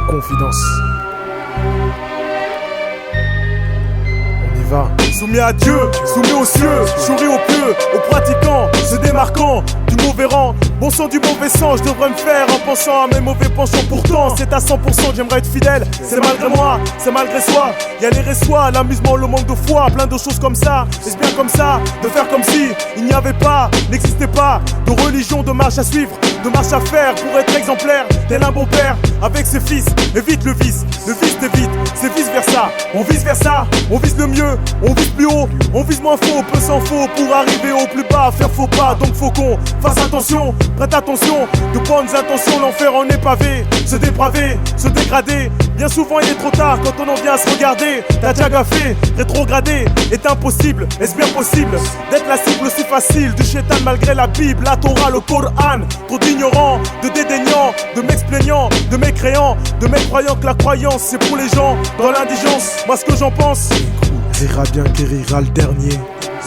confidence. On y va. Soumis à Dieu, soumis aux cieux, souris aux pieux, aux pratiquants, se démarquant du mauvais rang. Bon sang du mauvais sang, je devrais me faire en pensant à mes mauvais penchants. Pourtant, c'est à 100% que j'aimerais être fidèle. C'est malgré moi, c'est malgré soi. Y'a les ressois, l'amusement, le manque de foi, plein de choses comme ça. Est-ce bien comme ça, de faire comme si il n'y avait pas, n'existait pas de religion, de marche à suivre, de marche à faire pour être exemplaire. Tel un bon père avec ses fils, évite le vice t'évite, c'est vice versa. On vise vers ça, on vise le mieux, on vise plus haut, on vise moins faux, peu s'en faut pour arriver au plus bas. Faire faux pas, donc faut qu'on fasse attention, prête attention, de bonnes intentions, l'enfer en est pavé. Se dépraver, se dégrader, bien souvent il est trop tard quand on en vient à se regarder. T'as déjà gaffé, rétrogradé, est impossible, est-ce bien possible d'être la cible aussi facile du chétan malgré la Bible, la Torah, le Coran. Trop d'ignorants, de dédaignants, de m'explaignants, de mécréants, de mécroyants que la croyance c'est pour les gens dans l'indigence. Moi ce que j'en pense, rira bien qui rira le dernier.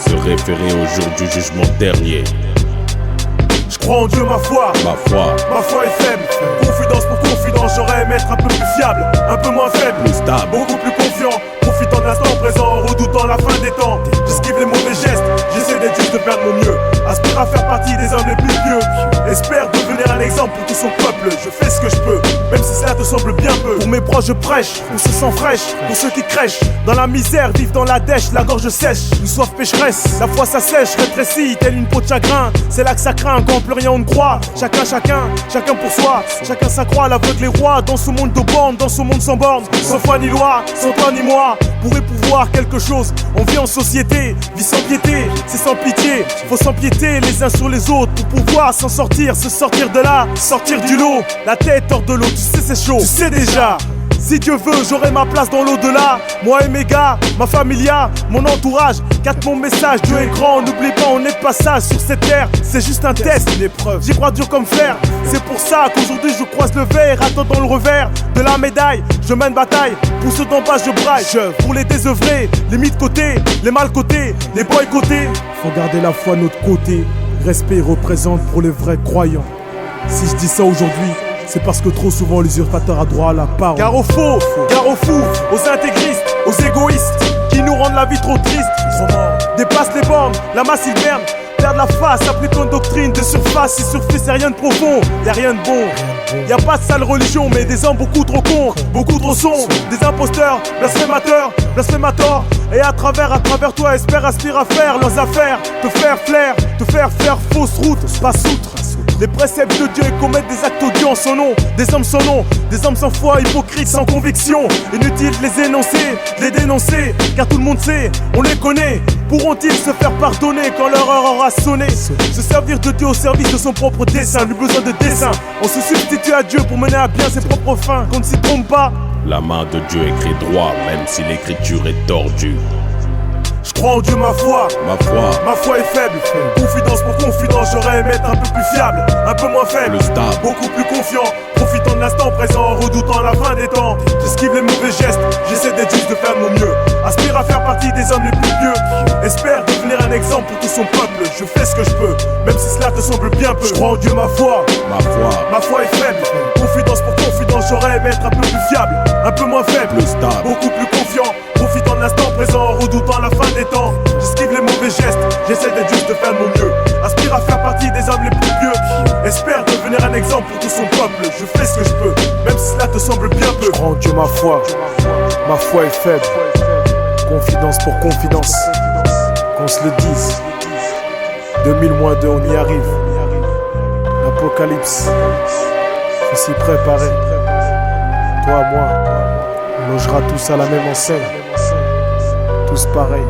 Se référer au jour du jugement dernier. Je crois en Dieu, ma foi est faible. Confidence pour confidence, j'aurais aimé être un peu plus fiable, un peu moins faible, Plus stable. beaucoup plus confiant, profitant de l'instant présent, redoutant la fin des temps. J'esquive les mauvais gestes, j'essaie d'être juste de faire de mon mieux. Aspire à faire partie des hommes les plus pieux. Espère devenir un exemple pour tout son peuple. Je fais ce que je peux, même si cela te semble bien peu. Pour mes proches je prêche, pour ce sang fraîche, pour ceux qui crèchent dans la misère, vivent dans la dèche, la gorge sèche, une soif pécheresse. La foi ça sèche, rétrécit, telle une peau de chagrin. C'est là que ça craint, quand plus rien on ne croit. Chacun pour soi, chacun sa croix, l'aveugle et roi. Dans ce monde de bornes, dans ce monde sans bornes, sans foi ni loi, sans toi ni moi. Pour épouvoir quelque chose, on vit en société, vit sans piété, c'est sans pitié. Faut s'empiéter les uns sur les autres pour pouvoir s'en sortir, se sortir de là, sortir du lot. La tête hors de l'eau, tu sais c'est chaud, tu sais déjà. Si Dieu veut, j'aurai ma place dans l'au-delà. Moi et mes gars, ma familia, mon entourage. Capte mon message, Dieu est grand. N'oublie pas, on est de passage sur cette terre. C'est juste un test, une épreuve. J'y crois dur comme fer. C'est pour ça qu'aujourd'hui je croise le verre, attendant le revers de la médaille. Je mène bataille, pour ceux d'en bas je braille. Pour les désœuvrés, les mis de côté, les mal cotés, les boycottés. Faut garder la foi de notre côté. Respect représente pour les vrais croyants. Si je dis ça aujourd'hui, c'est parce que trop souvent l'usurpateur a droit à la parole. Gare aux faux, gare aux fous, aux intégristes, aux égoïstes qui nous rendent la vie trop triste. Dépasse les bornes, la masse hiverne, perdre la face, applique une doctrine de surface. Si surface c'est rien de profond, y'a rien de bon. Y'a pas de sale religion, mais des hommes beaucoup trop cons, beaucoup trop sombres, des imposteurs, blasphémateurs. Et à travers toi, espère, aspire à faire leurs affaires, te faire flair, te faire fausse route, pas soutre. Les préceptes de Dieu et commettent des actes odieux en son nom. Des hommes sans nom, des hommes sans foi, hypocrites, sans conviction. Inutile de les énoncer, de les dénoncer, car tout le monde sait, on les connaît. Pourront-ils se faire pardonner quand leur heure aura sonné? Se servir de Dieu au service de son propre dessein, lui besoin de dessein. On se substitue à Dieu pour mener à bien ses propres fins, qu'on ne s'y trompe pas. La main de Dieu écrit droit, même si l'écriture est tordue. Je crois en Dieu, ma foi est faible. Confidence pour confidence, j'aurais aimé être un peu plus fiable, un peu moins faible, Plus stable. beaucoup plus confiant, profitant de l'instant présent, redoutant la fin des temps. J'esquive les mauvais gestes, j'essaie d'être juste de faire de mon mieux. Aspire à faire partie des hommes les plus pieux. Espère devenir un exemple pour tout son peuple. Je fais ce que je peux, même si cela te semble bien peu. Je crois en Dieu, ma foi est faible. Confidence pour confidence, j'aurais aimé être un peu plus fiable, un peu moins faible, Plus stable. beaucoup plus confiant, profitant de l'instant présent, redoutant la fin des temps. J'esquive les mauvais gestes, j'essaie d'être juste de faire de mon mieux. Aspire à faire partie des hommes les plus pieux. Espère devenir un exemple pour tout son peuple. Je fais ce que je peux, même si cela te semble bien peu. Je crois en Dieu, ma foi est faible. Confidence pour confidence, qu'on se le dise. 2000 moins 2, on y arrive. L'apocalypse, faut s'y préparer. Toi, moi, on logera tous à la même enseigne. Tous pareils.